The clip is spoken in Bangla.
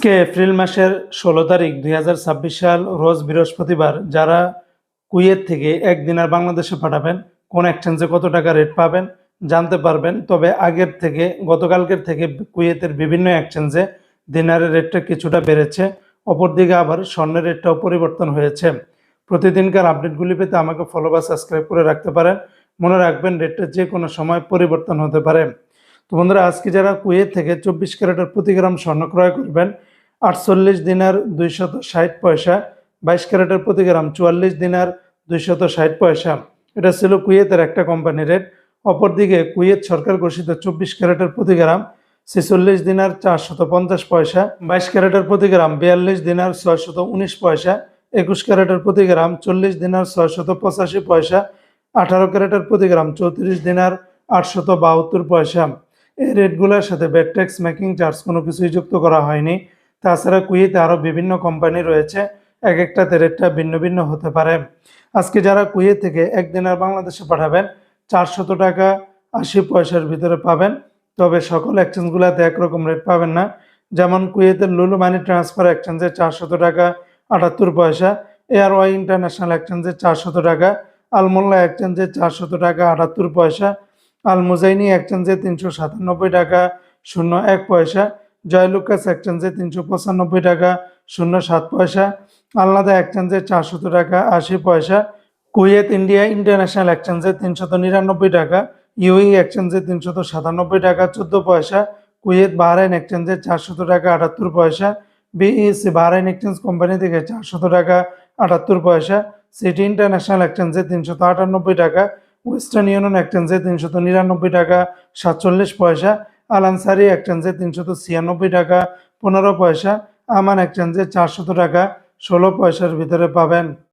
আজকে এপ্রিল মাসের 16 তারিখ 2026 সাল রোজ বৃহস্পতিবার। যারা কুয়েত থেকে একদিনার বাংলাদেশে পাঠাবেন কোন এক্সচেঞ্জে কত টাকা রেট পাবেন জানতে পারবেন। তবে আগের থেকে গতকালকের থেকে কুয়েতের বিভিন্ন এক্সচেঞ্জে দিনারের রেটটা কিছুটা বেড়েছে, অপরদিকে আবার স্বর্ণের রেটটাও পরিবর্তন হয়েছে। প্রতিদিনকার আপডেটগুলি পেতে আমাকে ফলো বা সাবস্ক্রাইব করে রাখতে পারেন। মনে রাখবেন রেটটা যে কোনো সময় পরিবর্তন হতে পারে। তো বন্ধুরা, আজকে যারা কুয়েত থেকে 24 ক্যারেটের প্রতি গ্রাম স্বর্ণ ক্রয় করবেন 48 দিনার 260 পয়সা, 22 ক্যারেটের প্রতি গ্রাম 44 দিনার 260 পয়সা। এটা ছিল কুয়েতের একটা কোম্পানি রেট। অপরদিকে কুয়েত সরকার ঘোষিত 24 ক্যারেটের প্রতি গ্রাম 46 দিনার 450 পয়সা, 22 ক্যারেটের প্রতি গ্রাম 42 দিনার 619 পয়সা, 21 ক্যারেটের প্রতি গ্রাম 40 দিনার 685 পয়সা, 18 ক্যারেটের প্রতি গ্রাম 34 দিনার 872 পয়সা। এই রেটগুলোর সাথে ভ্যাট ট্যাক্স মেকিং চার্জ কোনো কিছুই যুক্ত করা হয়নি। তাছাড়া কুয়েতে আরও বিভিন্ন কোম্পানি রয়েছে, এক একটাতে রেটটা ভিন্ন ভিন্ন হতে পারে। আজকে যারা কুয়েত থেকে একদিনার বাংলাদেশে পাঠাবেন 400 টাকা 80 পয়সার ভিতরে পাবেন। তবে সকল এক্সচেঞ্জগুলোতে একরকম রেট পাবেন না। যেমন কুয়েতের লুলু মানি ট্রান্সফার এক্সচেঞ্জে 400 টাকা 78 পয়সা, এয়ারওয়াই ইন্টারন্যাশনাল এক্সচেঞ্জে 400 টাকা, আলমোল্লা এক্সচেঞ্জে 400 টাকা 78 পয়সা, আল মুজাইনি এক্সচেঞ্জে 397 টাকা 01 পয়সা, জয়লুকাস এক্সচেঞ্জে 395 টাকা 07 পয়সা, আলনাদা এক্সচেঞ্জে 400 টাকা 80 পয়সা, কুয়েত ইন্ডিয়া ইন্টারন্যাশনাল এক্সচেঞ্জে 399 টাকা, ইউই এক্সচেঞ্জে 397 টাকা 14 পয়সা, কুয়েত বাহরাইন এক্সচেঞ্জে 400 টাকা 78 পয়সা, বিইসি বাহরাইন এক্সচেঞ্জ কোম্পানি থেকে 400 টাকা 78 পয়সা, সিটি ইন্টারন্যাশনাল এক্সচেঞ্জে 398 টাকা, ওয়েস্টার্ন ইউনিয়ন এক্সচেঞ্জে 399 টাকা 47 পয়সা, আল আনসারি এক্সচেঞ্জে 396 টাকা 15 পয়সা, আমান এক্সচেঞ্জে 400 টাকা 16 পয়সার ভিতরে পাবেন।